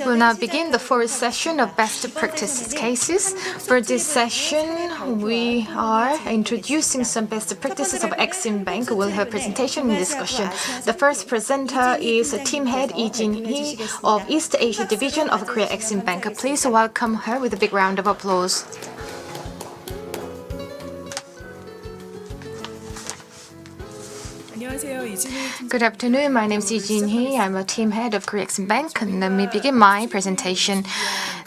We'll now begin the fourth session of Best Practices cases. For this session, we are introducing some best practices of Eximbank. We'll have a presentation and discussion. The first presenter is team head Jinny of East Asia Division of Korea Eximbank. Please welcome her with a big round of applause. Good afternoon, my name is Jinny. I'm a team head of Korea Eximbank. Let me begin my presentation.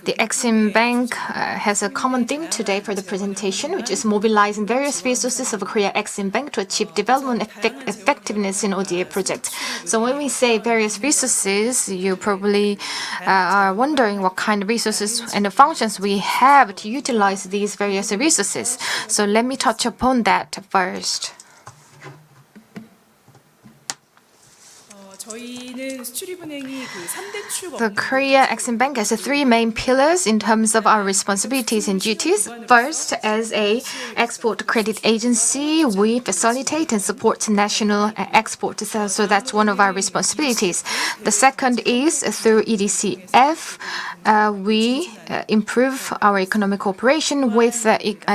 The Eximbank has a common theme today for the presentation, which is mobilizing various resources of Korea Eximbank to achieve development effectiveness in ODA projects. So when we say various resources, you probably are wondering what kind of resources and the functions we have to utilize these various resources. So let me touch upon that first. The Korea Eximbank has three main pillars in terms of our responsibilities and duties. First, as a export credit agency, we facilitate and support national export. So that's one of our responsibilities. The second is through EDCF. We improve our economic cooperation with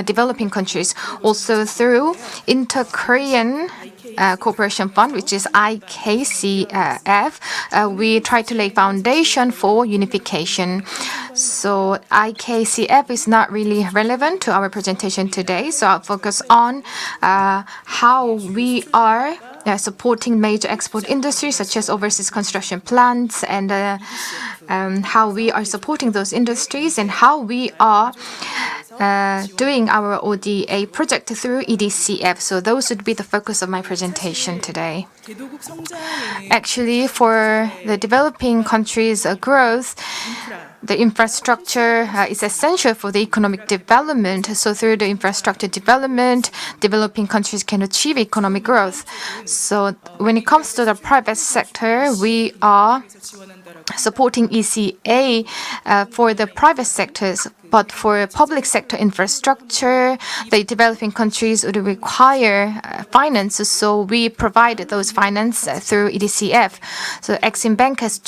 developing countries. Also through Inter-Korean Cooperation Fund, which is IKCF, we try to lay foundation for unification. So IKCF is not really relevant to our presentation today, so I'll focus on how we are supporting major export industries such as overseas construction plants and how we are supporting those industries and how we are doing our ODA project through EDCF. So those would be the focus of my presentation today. Actually, for the developing countries' growth, the infrastructure is essential for the economic development. So through the infrastructure development, developing countries can achieve economic growth. So when it comes to the private sector, we are supporting ECA for the private sectors. But for public sector infrastructure, the developing countries would require finance, so we provide those finance through EDCF. So Eximbank has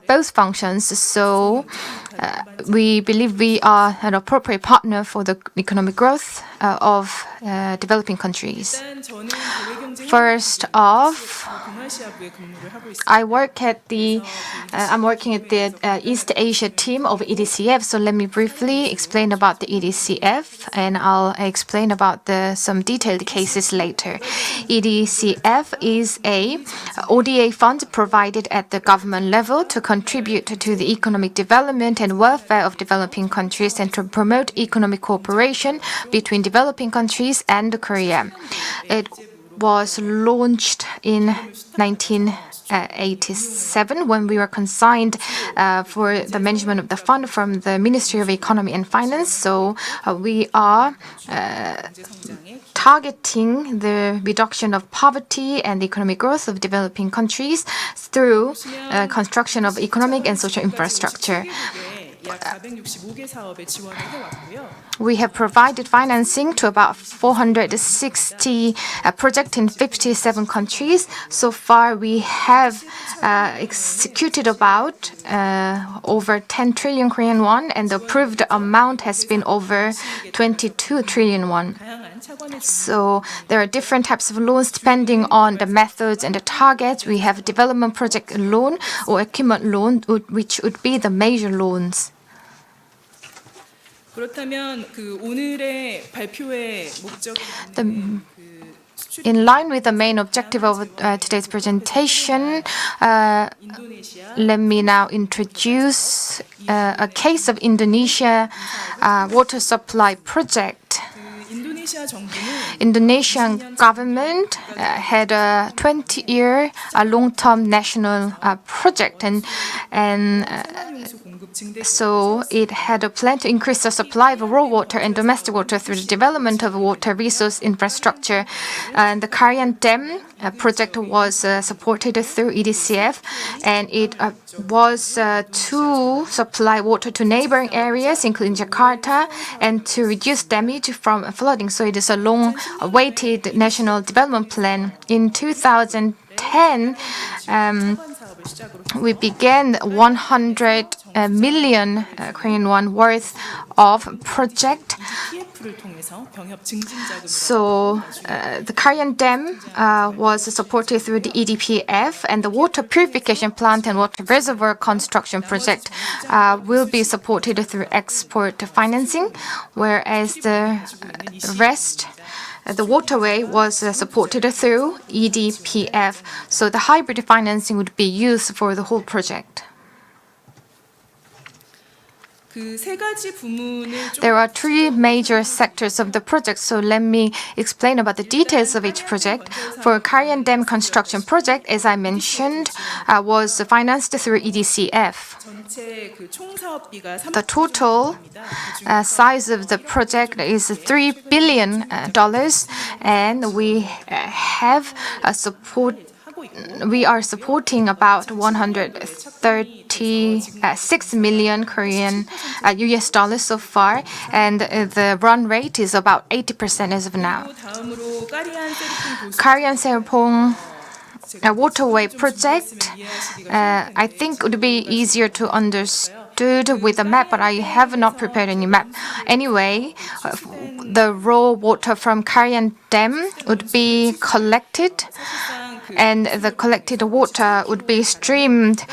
both functions, so we believe we are an appropriate partner for the economic growth of developing countries. First off, I'm working at the East Asia team of EDCF, so let me briefly explain about the EDCF, and I'll explain about some detailed cases later. EDCF is a ODA fund provided at the government level to contribute to the economic development and welfare of developing countries and to promote economic cooperation between developing countries and Korea. It was launched in 1987 when we were consigned for the management of the fund from the Ministry of Economy and Finance. So we are targeting the reduction of poverty and the economic growth of developing countries through construction of economic and social infrastructure. We have provided financing to about 460 projects in 57 countries. So far, we have executed about over 10 trillion Korean won, and the approved amount has been over 22 trillion won. So there are different types of loans depending on the methods and the targets. We have development project loan or equipment loan, which would be the major loans. In line with the main objective of today's presentation, let me now introduce a case of Indonesia water supply project. Indonesian government had a 20-year long-term national project, and So it had a plan to increase the supply of raw water and domestic water through the development of water resource infrastructure. And the Karian Dam project was supported through EDCF, and it was to supply water to neighboring areas, including Jakarta, and to reduce damage from flooding. So it is a long-awaited national development plan. In 2010, we began 100 million Korean won worth of project. So the Karian Dam was supported through the EDPF, and the water purification plant and water reservoir construction project will be supported through export financing, whereas the rest, the waterway was supported through EDPF. So the hybrid financing would be used for the whole project. There are three major sectors of the project, so let me explain about the details of each project. For Karian Dam construction project, as I mentioned, was financed through EDCF. The total size of the project is $3 billion, and we are supporting about 136 million Korean US dollars so far, and the run rate is about 80% as of now. Karian Serpong waterway project, I think would be easier to understood with a map, but I have not prepared any map. Anyway, the raw water from Karian Dam would be collected, and the collected water would be streamed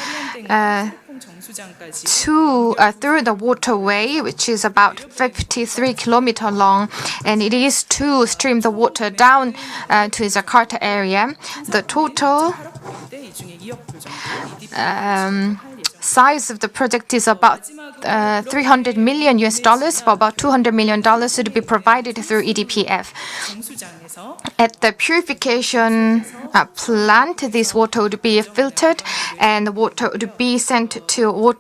through the waterway, which is about 53 kilometers long, and it is to stream the water down to Jakarta area. The total size of the project is about $300 million US dollars, but about $200 million would be provided through EDPF. At the purification plant, this water would be filtered, and the water would be sent to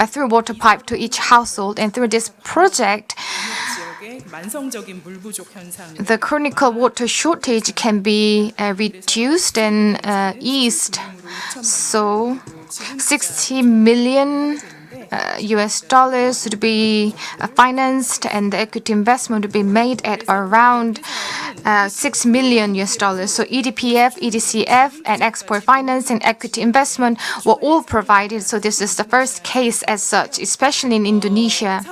through water pipe to each household. And through this project, the chronic water shortage can be reduced and eased. So 60 million US dollars would be financed, and the equity investment would be made at around 6 million US dollars. So EDPF, EDCF, and export finance and equity investment were all provided. So this is the first case as such, especially in Indonesia.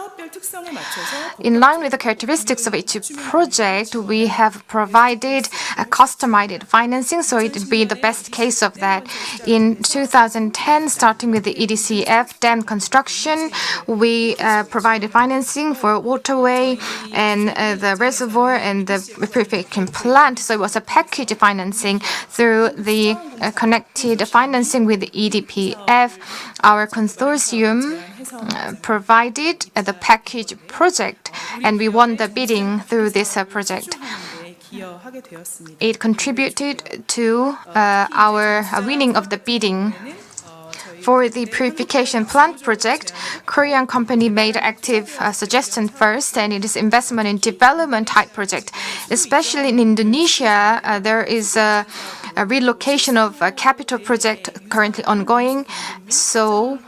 In line with the characteristics of each project, we have provided a customized financing, so it would be the best case of that. In 2010, starting with the EDCF dam construction, we provided financing for waterway and the reservoir and the purification plant. So it was a package financing through the connected financing with the EDPF. Our consortium provided the package project, and we won the bidding through this project. It contributed to our winning of the bidding. For the purification plant project, Korean company made active suggestion first, and it is investment in development type project. Especially in Indonesia, there is a relocation of a capital project currently ongoing. So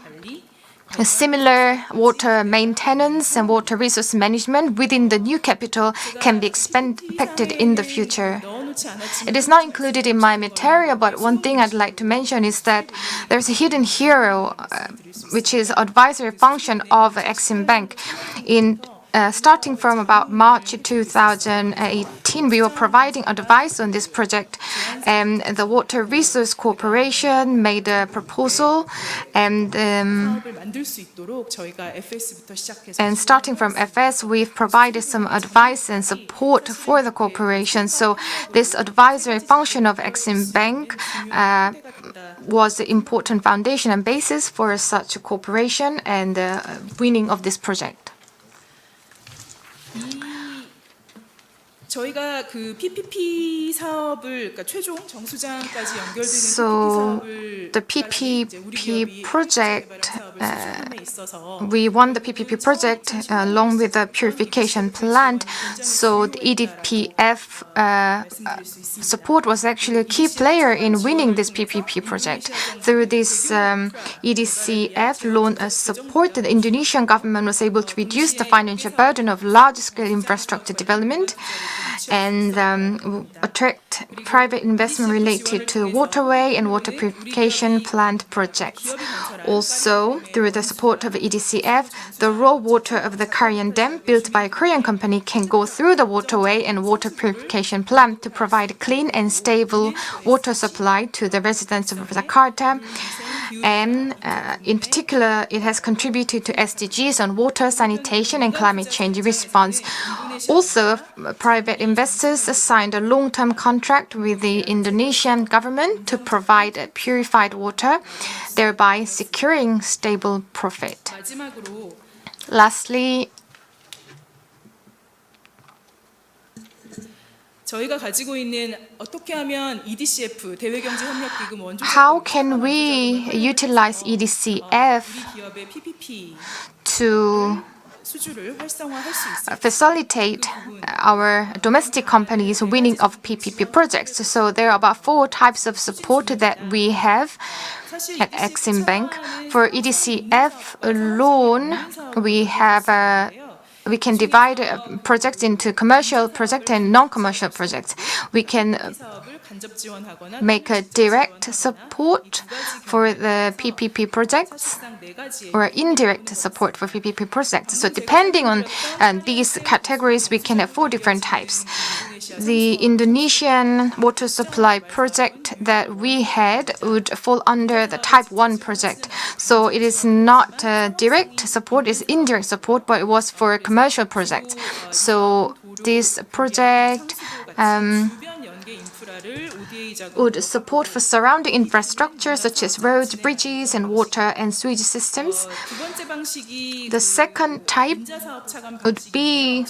a similar water maintenance and water resource management within the new capital can be expected in the future. It is not included in my material, but one thing I'd like to mention is that there's a hidden hero, which is advisory function of Eximbank. Starting from about March 2018, we were providing advice on this project, and the Water Resource Corporation made a proposal, and starting from FS, we've provided some advice and support for the corporation. So this advisory function of Eximbank was the important foundation and basis for such a corporation and the winning of this project. 저희가 그 PPP 사업을 그러니까 최종 정수장까지 연결되는 So the PPP project, we won the PPP project along with the purification plant. So the EDPF support was actually a key player in winning this PPP project. Through this EDCF loan support, the Indonesian government was able to reduce the financial burden of large-scale infrastructure development and attract private investment related to waterway and water purification plant projects. Also, through the support of EDCF, the raw water of the Karian Dam, built by a Korean company, can go through the waterway and water purification plant to provide clean and stable water supply to the residents of Jakarta. And in particular, it has contributed to SDGs on water, sanitation, and climate change response. Also, private investors signed a long-term contract with the Indonesian government to provide purified water, thereby securing stable profit. Lastly, 저희가 가지고 있는 어떻게 하면 EDCF 대외경제협력기금 원조 how can we utilize EDCF to facilitate our domestic companies winning of PPP projects? So there are about 4 types of support that we have at Eximbank. For EDCF loan, we can divide projects into commercial project and non-commercial projects. We can make a direct support for the PPP projects or indirect support for PPP projects. So depending on these categories, we can have 4 different types. The Indonesian water supply project that we had would fall under the type 1 project. So it is not direct support, it's indirect support, but it was for commercial projects. So this project would support for surrounding infrastructure such as roads, bridges, and water and sewage systems. The second type would be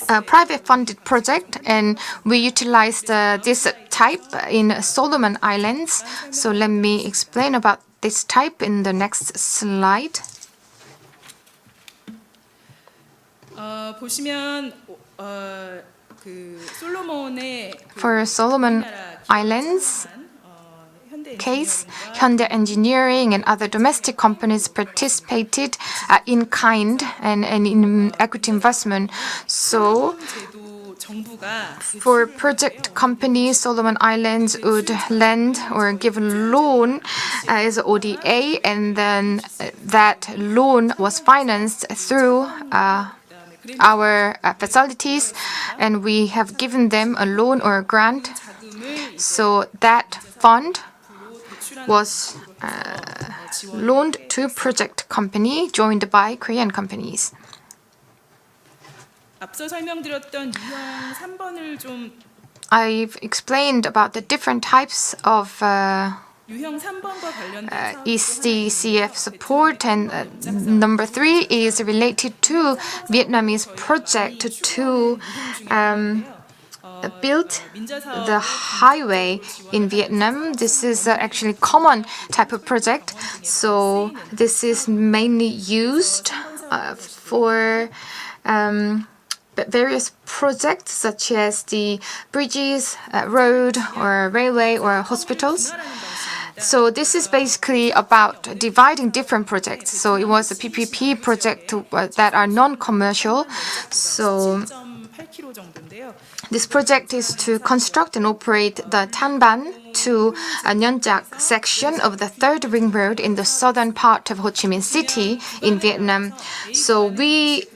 a private funded project, and we utilized this type in Solomon Islands. So let me explain about this type in the next slide. 보시면 For Solomon Islands case, Hyundai Engineering and other domestic companies participated in kind and in equity investment. So for project companies, Solomon Islands would lend or give a loan as ODA, and then that loan was financed through our facilities, and we have given them a loan or a grant. So that fund was loaned to project company joined by Korean companies. I've explained about the different types of EDCF support, and number 3 is related to Vietnamese project to build the highway in Vietnam. This is actually common type of project. So this is mainly used for various projects such as the bridges, road, or railway, or hospitals. So this is basically about dividing different projects. So it was a PPP project that are non-commercial. So this project is to construct and operate the Thanh Ban to Nhân Trạch section of the 3rd Ring Road in the southern part of Ho Chi Minh City in Vietnam. So we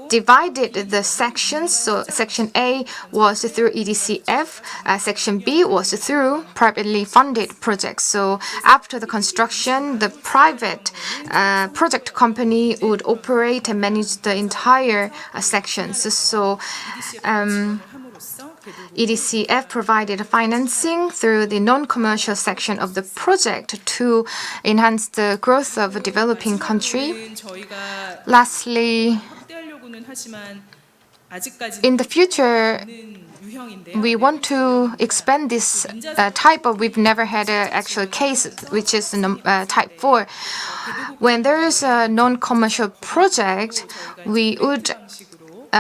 divided the sections. So section A was through EDCF, section B was through privately funded projects. So after the construction, the private project company would operate and manage the entire sections. So EDCF provided financing through the non-commercial section of the project to enhance the growth of a developing country. Lastly, 아직까지 In the future, 있는 유형인데요. we want to expand this type, but we've never had an actual case, which is type 4. When there is a non-commercial project, we would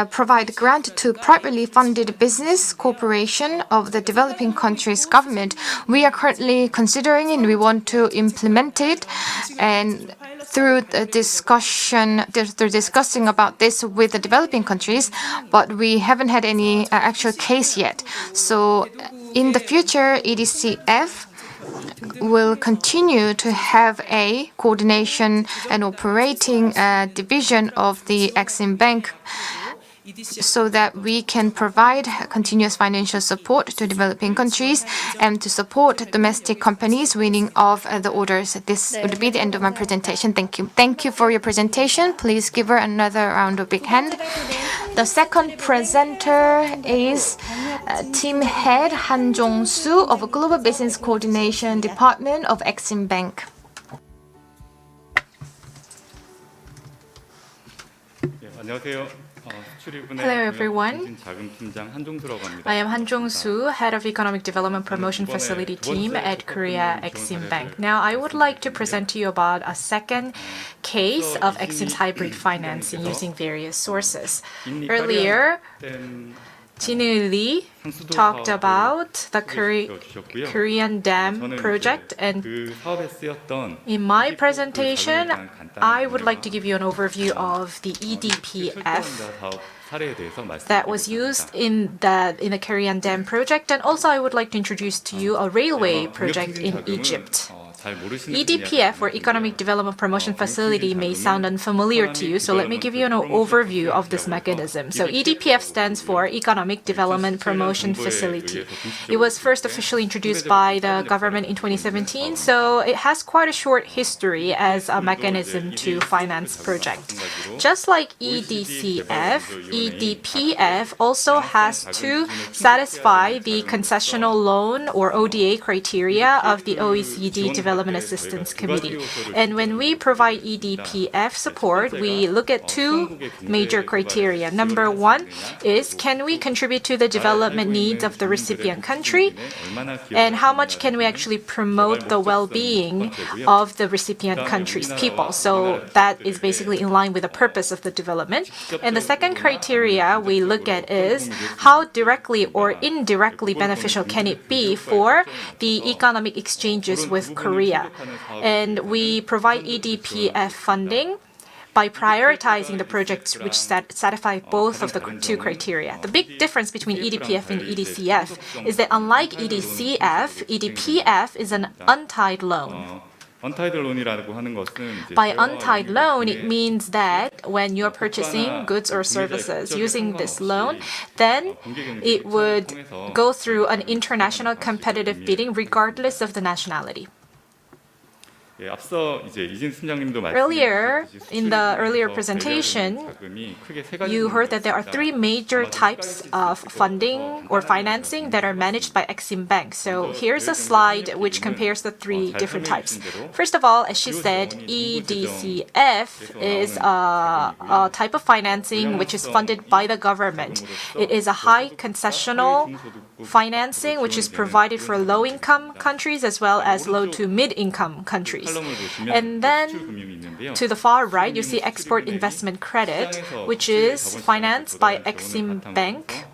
provide grant to privately funded business corporation of the developing country's government. We are currently considering and we want to implement it, and through discussing about this with the developing countries, but we haven't had any actual case yet. So in the future, EDCF will continue to have a coordination and operating division of the Eximbank, so that we can provide continuous financial support to developing countries and to support domestic companies winning of the orders. This would be the end of my presentation. Thank you. Thank you for your presentation. Please give her another round of big hand. The second presenter is Team Head Han Jongsoo of Global Business Coordination Department of Eximbank. Hello everyone. I am Han Jongsoo, Head of Economic Development Promotion Facility Team at Korea Eximbank. Now I would like to present to you about a second case of Exim's hybrid financing using various sources. Earlier, Jinny Lee talked about the Karian Dam project, and in my presentation, I would like to give you an overview of the EDPF that was used in the Karian Dam project, and also I would like to introduce to you a railway project in Egypt. EDPF, or Economic Development Promotion Facility, may sound unfamiliar to you, so let me give you an overview of this mechanism. So EDPF stands for Economic Development Promotion Facility. It was first officially introduced by the government in 2017, so it has quite a short history as a mechanism to finance projects. Just like EDCF, EDPF also has to satisfy the concessional loan or ODA criteria of the OECD Development Assistance Committee. And when we provide EDPF support, we look at two major criteria. Number one is, can we contribute to the development needs of the recipient country? And how much can we actually promote the well-being of the recipient country's people? So that is basically in line with the purpose of the development. And the second criteria we look at is, how directly or indirectly beneficial can it be for the economic exchanges with Korea? And we provide EDPF funding by prioritizing the projects which satisfy both of the two criteria. The big difference between EDPF and EDCF is that unlike EDCF, EDPF is an untied loan. By untied loan, it means that when you're purchasing goods or services using this loan, then it would go through an international competitive bidding regardless of the nationality. Earlier, in the earlier presentation, you heard that there are three major types of funding or financing that are managed by Eximbank. So here's a slide which compares the three different types. First of all, as she said, EDCF is a type of financing which is funded by the government. It is a high concessional financing which is provided for low-income countries as well as low to mid-income countries. And then to the far right, you see export investment credit, which is financed by Eximbank.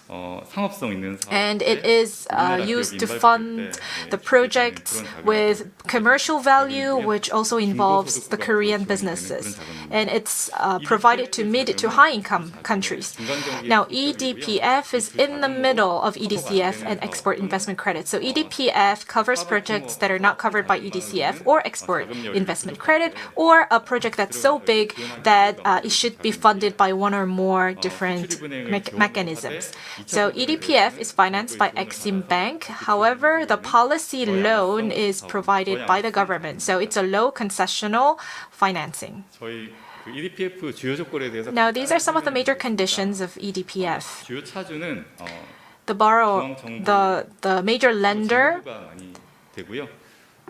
And it is used to fund the projects with commercial value, which also involves the Korean businesses. And it's provided to mid to high income countries. Now, EDPF is in the middle of EDCF and export investment credit. So EDPF covers projects that are not covered by EDCF or export investment credit, or a project that's so big that it should be funded by one or more different mechanisms. So EDPF is financed by Eximbank. However, the policy loan is provided by the government. So it's a low concessional financing. Now, these are some of the major conditions of EDPF. The major lender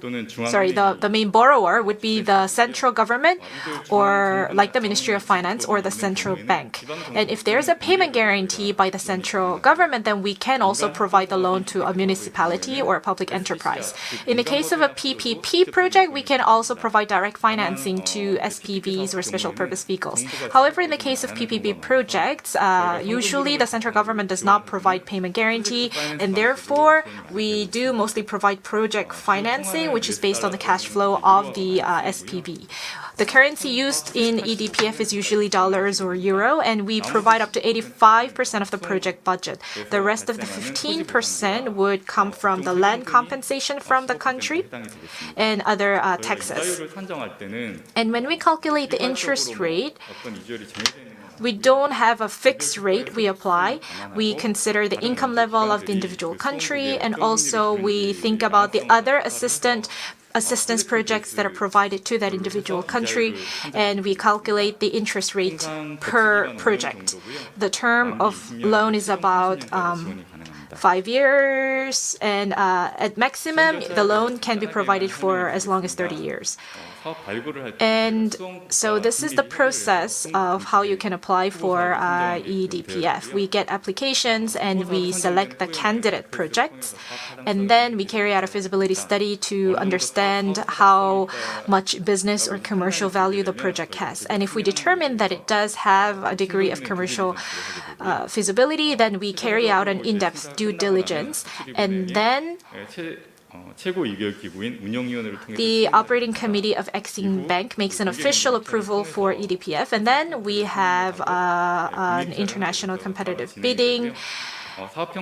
the main borrower would be the central government or like the Ministry of Finance or the central bank. And if there's a payment guarantee by the central government, then we can also provide the loan to a municipality or a public enterprise. In the case of a PPP project, we can also provide direct financing to SPVs or special purpose vehicles. However, in the case of PPP projects, usually the central government does not provide payment guarantee, and therefore we do mostly provide project financing, which is based on the cash flow of the SPV. The currency used in EDPF is usually dollars or euro, and we provide up to 85% of the project budget. The rest of the 15% would come from the land compensation from the country and other taxes. And when we calculate the interest rate, we don't have a fixed rate we apply. We consider the income level of the individual country, and also we think about the other assistance projects that are provided to that individual country, and we calculate the interest rate per project. The term of loan is about 5 years, and at maximum, the loan can be provided for as long as 30 years. And so this is the process of how you can apply for EDPF. We get applications and we select the candidate projects, and then we carry out a feasibility study to understand how much business or commercial value the project has. And if we determine that it does have a degree of commercial feasibility, then we carry out an in-depth due diligence, and then the operating committee of Eximbank makes an official approval for EDPF, and then we have an international competitive bidding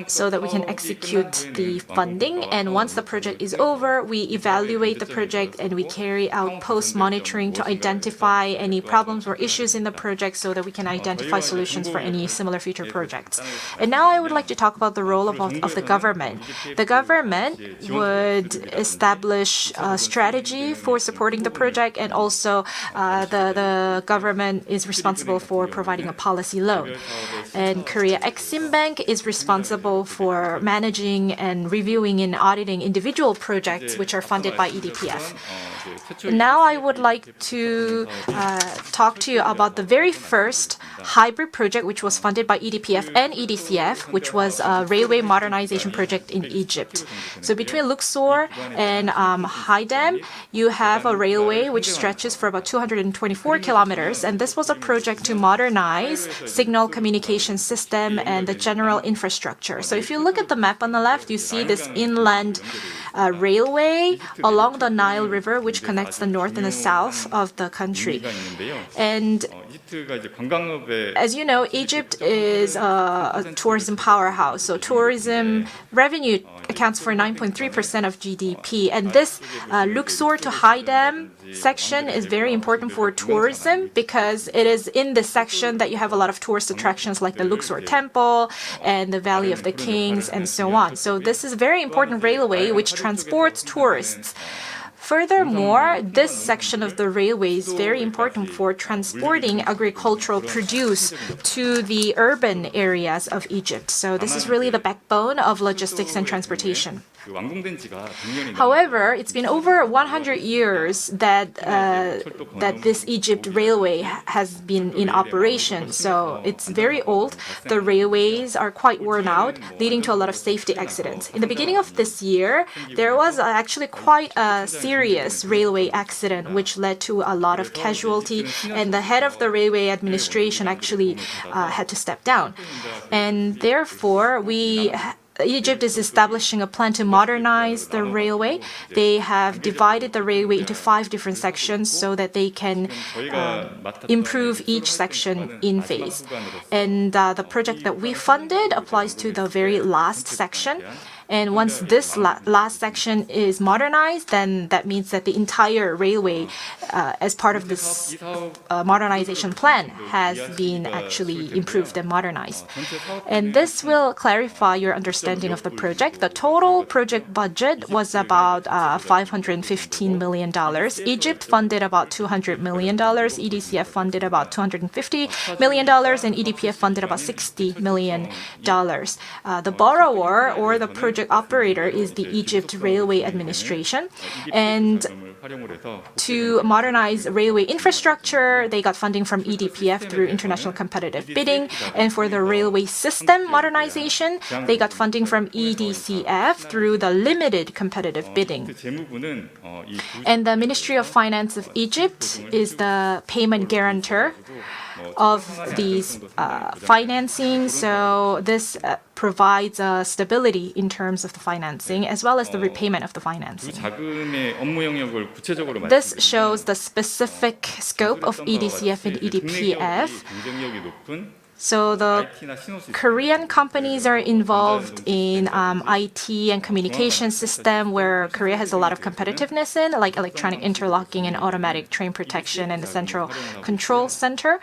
so that we can execute the funding. And once the project is over, we evaluate the project and we carry out post-monitoring to identify any problems or issues in the project so that we can identify solutions for any similar future projects. And now I would like to talk about the role of the government. The government would establish a strategy for supporting the project, and also the government is responsible for providing a policy loan. And Korea Eximbank is responsible for managing and reviewing and auditing individual projects which are funded by EDPF. Now I would like to talk to you about the very first hybrid project which was funded by EDPF and EDCF, which was a railway modernization project in Egypt. So between Luxor and High Dam, you have a railway which stretches for about 224 kilometers, and this was a project to modernize signal communication system and the general infrastructure. So if you look at the map on the left, you see this inland railway along the Nile River, which connects the north and the south of the country. And as you know, Egypt is a tourism powerhouse. So tourism revenue accounts for 9.3% of GDP. And this Luxor to High Dam section is very important for tourism because it is in this section that you have a lot of tourist attractions like the Luxor Temple and the Valley of the Kings and so on. So this is a very important railway which transports tourists. Furthermore, this section of the railway is very important for transporting agricultural produce to the urban areas of Egypt. So this is really the backbone of logistics and transportation. However, it's been over 100 years that this Egypt railway has been in operation, so it's very old. The railways are quite worn out, leading to a lot of safety accidents. In the beginning of this year, there was actually quite a serious railway accident which led to a lot of casualty, and the head of the railway administration actually had to step down. And therefore, Egypt is establishing a plan to modernize the railway. They have divided the railway into 5 different sections so that they can improve each section in phase. And the project that we funded applies to the very last section. And once this last section is modernized, then that means that the entire railway, as part of this modernization plan, has been actually improved and modernized. And this will clarify your understanding of the project. The total project budget was about $515 million. Egypt funded about $200 million. EDCF funded about $250 million, and EDPF funded about $60 million. The borrower or the project project operator is the Egypt Railway Administration. And to modernize railway infrastructure, they got funding from EDPF through international competitive bidding. And for the railway system modernization, they got funding from EDCF through the limited competitive bidding. And the Ministry of Finance of Egypt is the payment guarantor of these financing. So this provides stability in terms of the financing as well as the repayment of the financing. This shows the specific scope of EDCF and EDPF. So the Korean companies are involved in IT and communication system where Korea has a lot of competitiveness in, like electronic interlocking and automatic train protection and the central control center.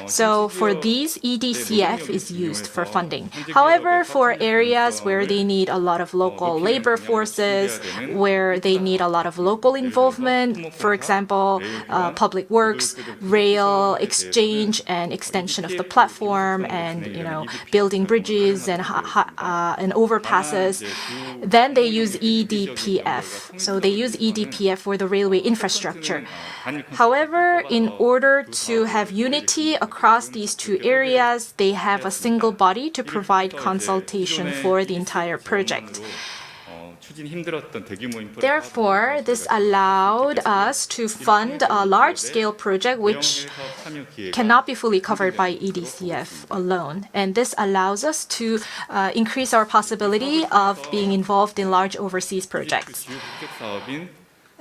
So for these, EDCF is used for funding. However, for areas where they need a lot of local labor forces, where they need a lot of local involvement, for example, public works, rail exchange and extension of the platform, and building bridges and overpasses, then they use EDPF. So they use EDPF for the railway infrastructure. However, in order to have unity across these two areas, they have a single body to provide consultation for the entire project. Therefore, this allowed us to fund a large-scale project which cannot be fully covered by EDCF alone. And this allows us to increase our possibility of being involved in large overseas projects.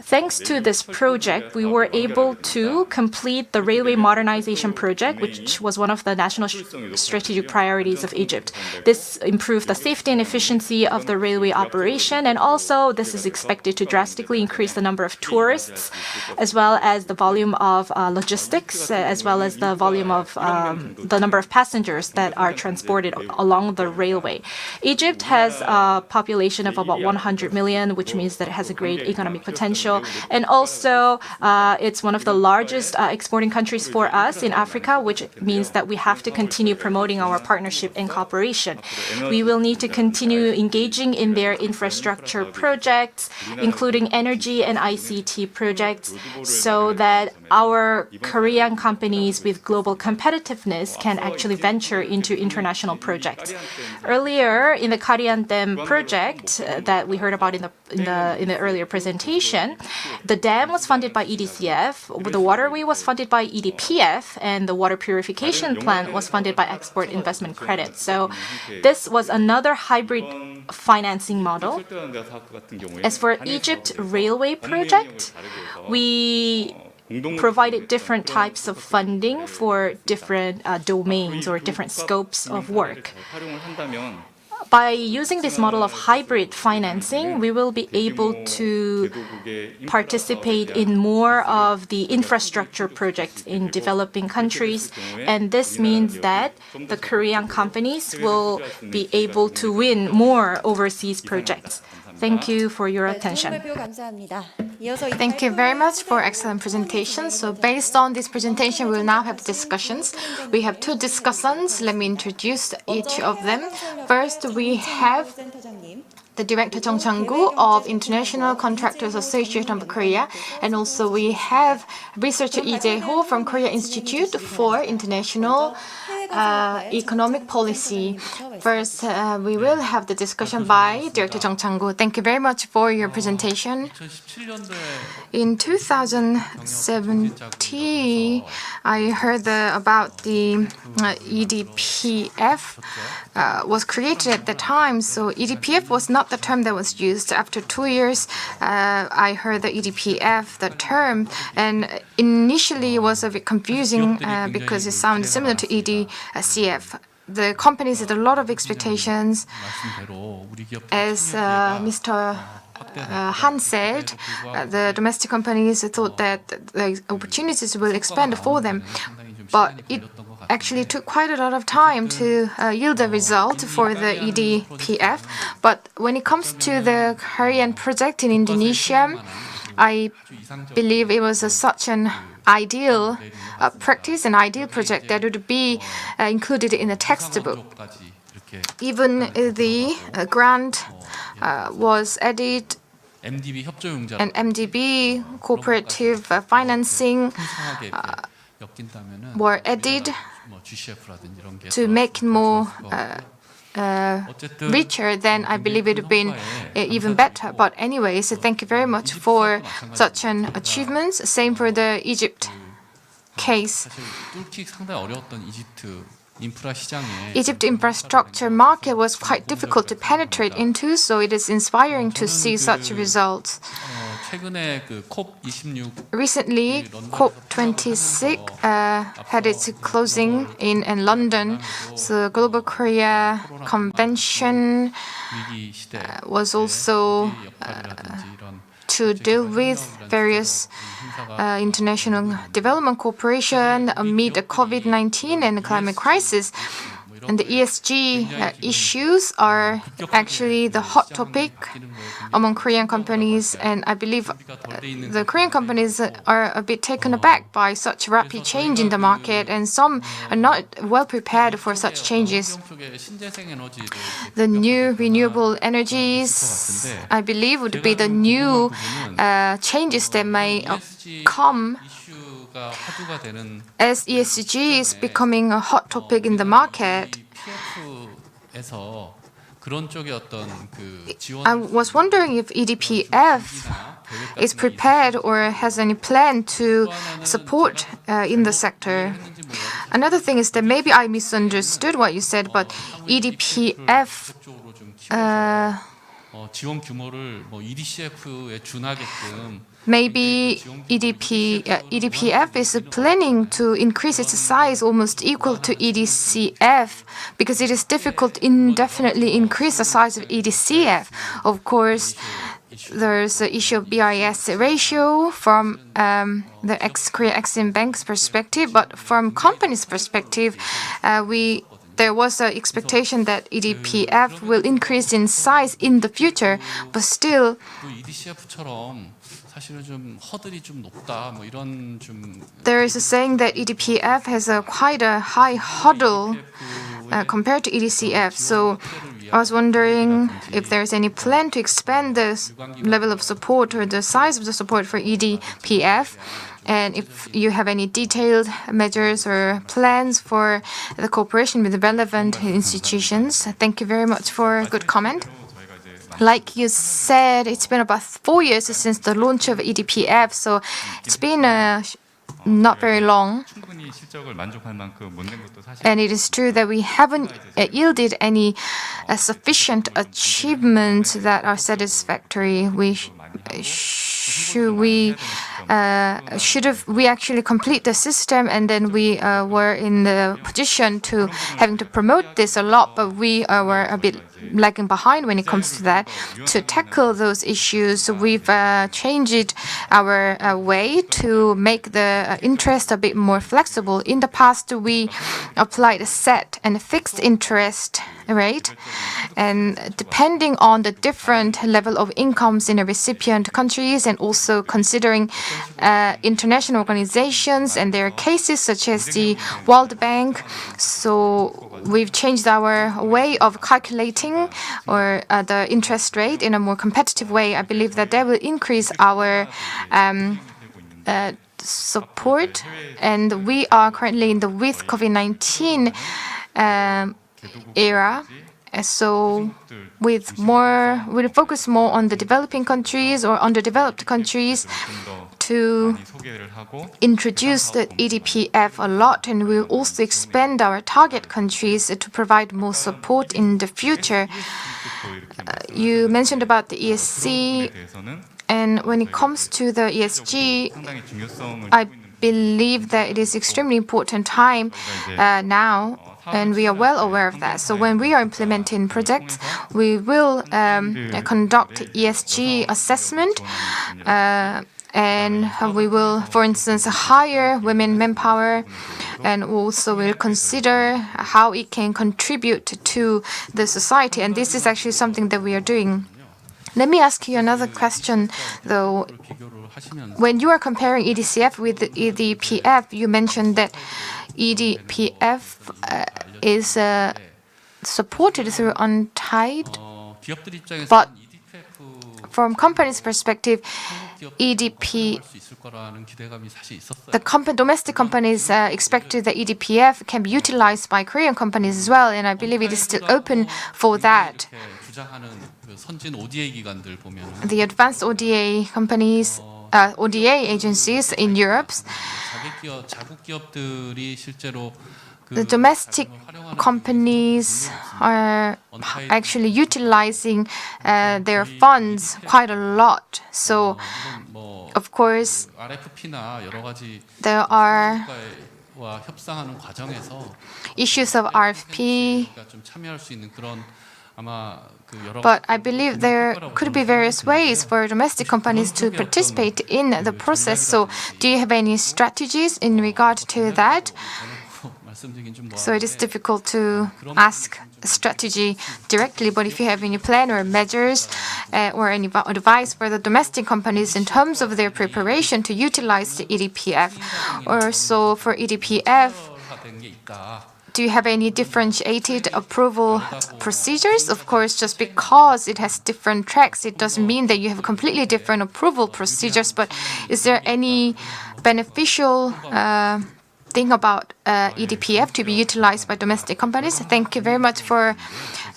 Thanks to this project, we were able to complete the railway modernization project, which was one of the national strategic priorities of Egypt. This improved the safety and efficiency of the railway operation, and also this is expected to drastically increase the number of tourists, as well as the volume of logistics, as well as the volume of the number of passengers that are transported along the railway. Egypt has a population of about 100 million, which means that it has a great economic potential. And also, it's one of the largest exporting countries for us in Africa, which means that we have to continue promoting our partnership and cooperation. We will need to continue engaging in their infrastructure projects, including energy and ICT projects, so that our Korean companies with global competitiveness can actually venture into international projects. Earlier, in the Karian Dam project that we heard about in the earlier presentation, the dam was funded by EDCF, the waterway was funded by EDPF, and the water purification plant was funded by export investment credit. So this was another hybrid financing model. As for Egypt Railway project, we provided different types of funding for different domains or different scopes of work. By using this model of hybrid financing, we will be able to participate in more of the infrastructure projects in developing countries, and this means that the Korean companies will be able to win more overseas projects. Thank you for your attention. Thank you very much for excellent presentation. So based on this presentation, we will now have discussions. We have two discussants. Let me introduce each of them. First, we have the Director Changgoo of International Contractors Association of Korea, and also we have researcher Lee Jae-ho from Korea Institute for International Economic Policy. First, we will have the discussion by Director Changgoo. Thank you very much for your presentation. In 2017, I heard about the EDPF was created at the time. So EDPF was not the term that was used. After 2 years, I heard the EDPF, the term, and initially it was a bit confusing because it sounded similar to EDCF. The companies had a lot of expectations. As Mr. Han said, the domestic companies thought that the opportunities will expand for them, but it actually took quite a lot of time to yield a result for the EDPF. But when it comes to the Karian project in Indonesia, I believe it was such an ideal practice, an ideal project that would be included in the textbook. even the grant was added MDB 협조용자 and MDB cooperative financing were added GCF라든지 이런 게 to make it more richer, then I believe it would have been even better. But anyway, so thank you very much for such an achievement. Same for the Egypt case. 사실 뚫기 상당히 어려웠던 이집트 인프라 시장에 Egypt infrastructure market was quite difficult to penetrate into, so it is inspiring to see such results. 최근에 그 COP26 Recently, COP26 had its closing in London. So the Global Korea Convention 위기 시대 was also 역할이라든지 이런 to deal with various international development cooperation amid the COVID-19 and the climate crisis. And the ESG issues are actually the hot topic among Korean companies, and I believe the Korean companies are a bit taken aback by such rapid change in the market, and some are not well prepared for such changes. 쪽에 신재생 에너지를 The new renewable energies, I believe, would be the new changes that may come 이슈가 화두가 되는 as ESG is becoming a hot topic in the market. PF에서 그런 쪽의 어떤 그 지원 I was wondering if EDPF is prepared or has any plan to support in the sector. Another thing is that maybe I misunderstood what you said, but EDPF 쪽으로 좀 지원 규모를 뭐 EDCF에 준하게끔 maybe EDPF is planning to increase its size almost equal to EDCF because it is difficult to indefinitely increase the size of EDCF. Of course, there's the issue of BIS ratio from the Korea Eximbank's perspective, but from company's perspective, there was an expectation that EDPF will increase in size in the future, but still, EDCF처럼 사실은 좀 허들이 좀 높다 뭐 이런 좀 there is a saying that EDPF has quite a high hurdle compared to EDCF. So I was wondering if there's any plan to expand the level of support or the size of the support for EDPF. And if you have any detailed measures or plans for the cooperation with the relevant institutions. Thank you very much for a good comment. Like you said, it's been about 4 years since the launch of EDPF, so it's been not very long. 충분히 실적을 만족할 만큼 못 낸 것도 사실. And it is true that we haven't yielded any sufficient achievements that are satisfactory. We actually complete the system, and then we were in the position to having to promote this a lot, but we were a bit lagging behind when it comes to that. To tackle those issues, we've changed our way to make the interest a bit more flexible. In the past, we applied a set and fixed interest rate, and depending on the different level of incomes in the recipient countries, and also considering international organizations and their cases such as the World Bank, so we've changed our way of calculating or the interest rate in a more competitive way. I believe that will increase our support, and we are currently in the with COVID-19 era. So we'll focus more on the developing countries or underdeveloped countries to introduce the EDPF a lot, and we'll also expand our target countries to provide more support in the future. You mentioned about the ESC, and when it comes to the ESG, I believe that it is extremely important time now, and we are well aware of that. So when we are implementing projects, we will conduct ESG assessment, and we will, for instance, hire women manpower, and also will consider how it can contribute to the society. And this is actually something that we are doing. Let me ask you another question, though. When you are comparing EDCF with the EDPF, you mentioned that EDPF is supported through untied. 기업들 입장에서 But EDPF from companies' perspective, EDP, 수 있을 거라는 기대감이 사실 있었어요. the domestic companies expected that EDPF can be utilized by Korean companies as well, and I believe it is still open for that. 이렇게 주장하는 그 선진 ODA 기관들 보면 The advanced ODA companies, ODA agencies in Europe, 자국 기업들이 실제로 the domestic companies are actually utilizing their funds quite a lot. So, of course, RFP나 여러 가지 there are 국가와 협상하는 과정에서 issues of RFP, 좀 참여할 수 있는 그런 아마 그 여러 but I believe there could be various ways for domestic companies to participate in the process. So, do you have any strategies in regard to that? 말씀드리긴 좀 So it is difficult to ask a strategy directly, but if you have any plan or measures or any advice for the domestic companies in terms of their preparation to utilize the EDPF, or so for EDPF, 된 게 있다. do you have any differentiated approval procedures? Of course, just because it has different tracks, it doesn't mean that you have completely different approval procedures, but is there any beneficial thing about EDPF to be utilized by domestic companies? Thank you very much for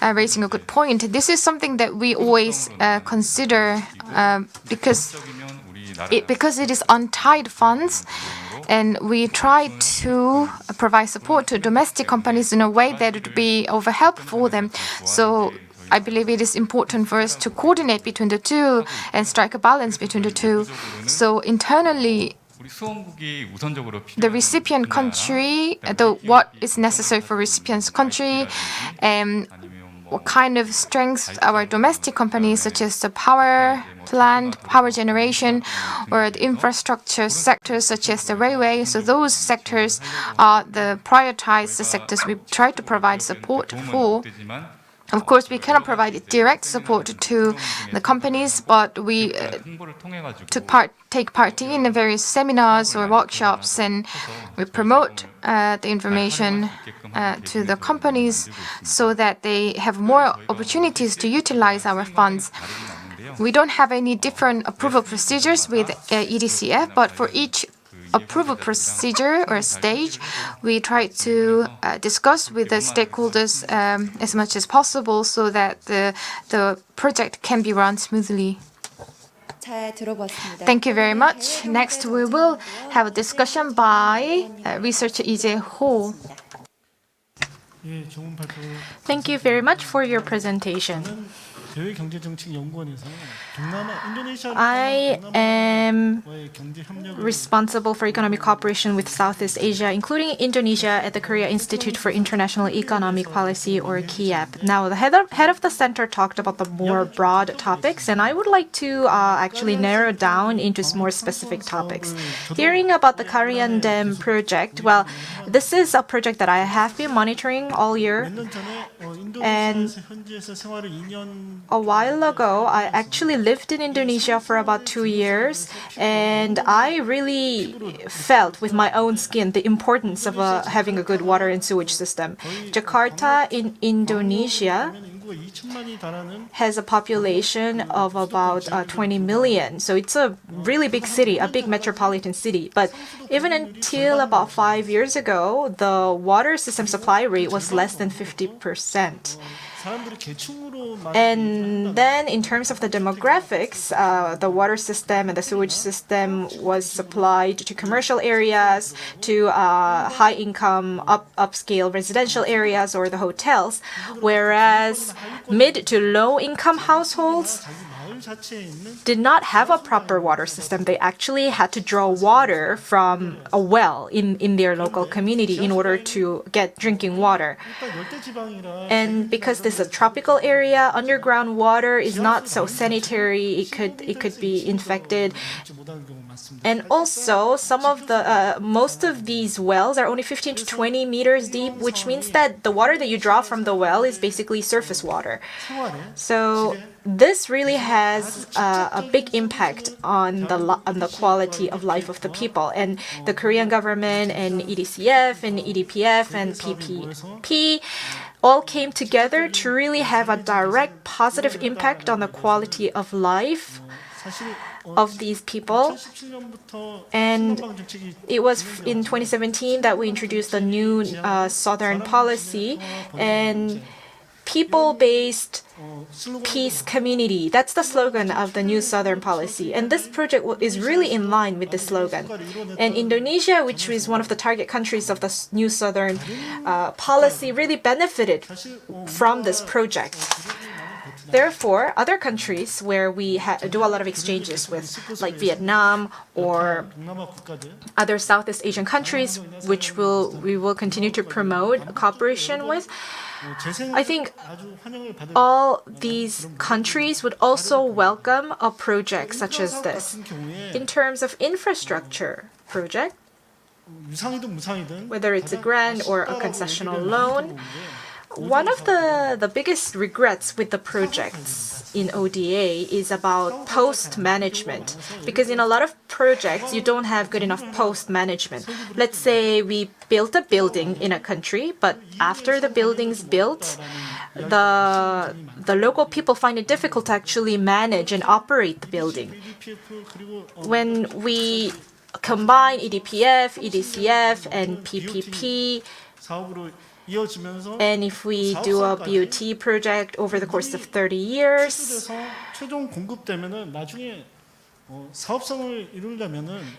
raising a good point. This is something that we always consider because it is untied funds, and we try to provide support to domestic companies in a way that would be of a help for them. So I believe it is important for us to coordinate between the two and strike a balance between the two. So internally, the recipient country, what is necessary for recipient's country, and what kind of strengths our domestic companies, such as the power plant, power generation, or the infrastructure sectors, such as the railway. So those sectors are the prioritized sectors we try to provide support for. Of course, we cannot provide direct support to the companies, but we take part in various seminars or workshops, and we promote the information to the companies so that they have more opportunities to utilize our funds. We don't have any different approval procedures with EDCF, but for each approval procedure or stage, we try to discuss with the stakeholders as much as possible so that the project can be run smoothly. Thank you very much. Next, we will have a discussion by researcher Lee Ho. Thank you very much for your presentation. I am responsible for economic cooperation with Southeast Asia, including Indonesia, at the Korea Institute for International Economic Policy, or KIEP. Now, the head of the center talked about the more broad topics, and I would like to actually narrow down into more specific topics. Hearing about the Karian Dam project, well, this is a project that I have been monitoring all year, and a while ago, I actually lived in Indonesia for about 2 years, and I really felt with my own skin the importance of having a good water and sewage system. Jakarta in Indonesia has a population of about 20 million. So it's a really big city, a big metropolitan city. But even until about 5 years ago, the water system supply rate was less than 50%. And then in terms of the demographics, the water system and the sewage system was supplied to commercial areas, to high-income, upscale residential areas or the hotels, whereas mid to low-income households did not have a proper water system. They actually had to draw water from a well in their local community in order to get drinking water. And because this is a tropical area, underground water is not so sanitary. It could be infected. And also, most of these wells are only 15 to 20 meters deep, which means that the water that you draw from the well is basically surface water. So this really has a big impact on the quality of life of the people. And the Korean government and EDCF and EDPF and PPP all came together to really have a direct positive impact on the quality of life of these people. And it was in 2017 that we introduced the new Southern policy and people-based peace community. That's the slogan of the new Southern policy. And this project is really in line with the slogan. And Indonesia, which is one of the target countries of the new Southern policy, really benefited from this project. Therefore, other countries where we do a lot of exchanges with, like Vietnam or other Southeast Asian countries, which we will continue to promote cooperation with, I think all these countries would also welcome a project such as this. In terms of infrastructure project, whether it's a grant or a concessional loan, one of the biggest regrets with the projects in ODA is about post-management. Because in a lot of projects, you don't have good enough post-management. Let's say we built a building in a country, but after the building's built, the local people find it difficult to actually manage and operate the building. When we combine EDPF, EDCF, and PPP, and if we do a BOT project over the course of 30 years,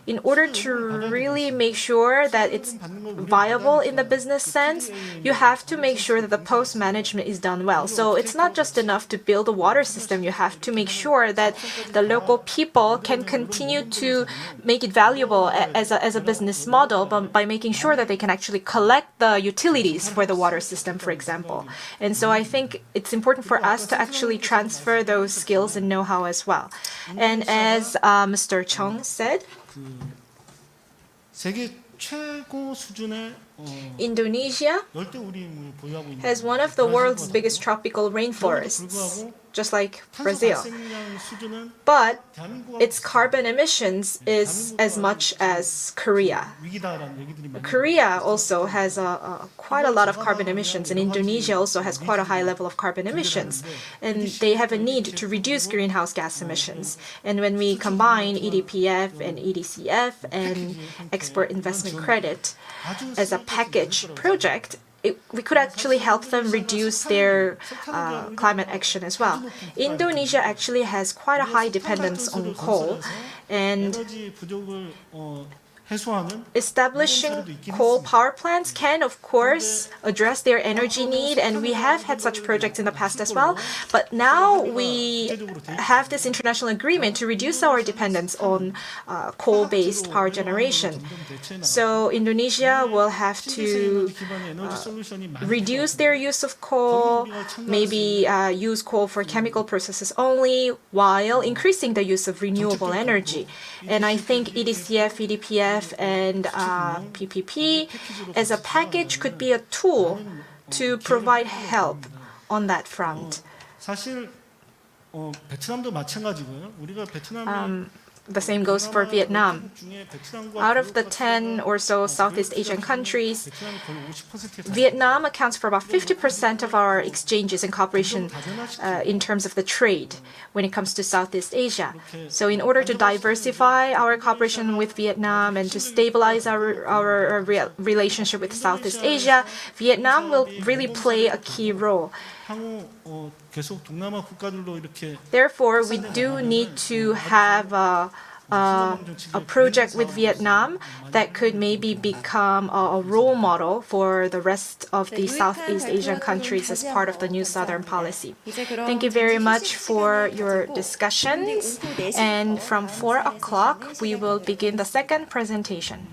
in order to really make sure that it's viable in the business sense, you have to make sure that the post-management is done well. So it's not just enough to build a water system. You have to make sure that the local people can continue to make it valuable as a business model by making sure that they can actually collect the utilities for the water system, for example. And so I think it's important for us to actually transfer those skills and know-how as well. And as Mr. Jung said, Indonesia has one of the world's biggest tropical rainforests, just like Brazil. But its carbon emissions is as much as Korea. Korea also has quite a lot of carbon emissions, and Indonesia also has quite a high level of carbon emissions. And they have a need to reduce greenhouse gas emissions. And when we combine EDPF and EDCF and export investment credit as a package project, we could actually help them reduce their climate action as well. Indonesia actually has quite a high dependence on coal, and establishing coal power plants can, of course, address their energy need, and we have had such projects in the past as well. But now we have this international agreement to reduce our dependence on coal-based power generation. So Indonesia will have to reduce their use of coal, maybe use coal for chemical processes only, while increasing the use of renewable energy. And I think EDCF, EDPF, and PPP as a package could be a tool to provide help on that front. The same goes for Vietnam. Out of the 10 or so Southeast Asian countries, Vietnam accounts for about 50% of our exchanges and cooperation in terms of the trade when it comes to Southeast Asia. So in order to diversify our cooperation with Vietnam and to stabilize our relationship with Southeast Asia, Vietnam will really play a key role. Therefore, we do need to have a project with Vietnam that could maybe become a role model for the rest of the Southeast Asian countries as part of the new Southern policy. Thank you very much for your discussions. And from 4 o'clock, we will begin the second presentation.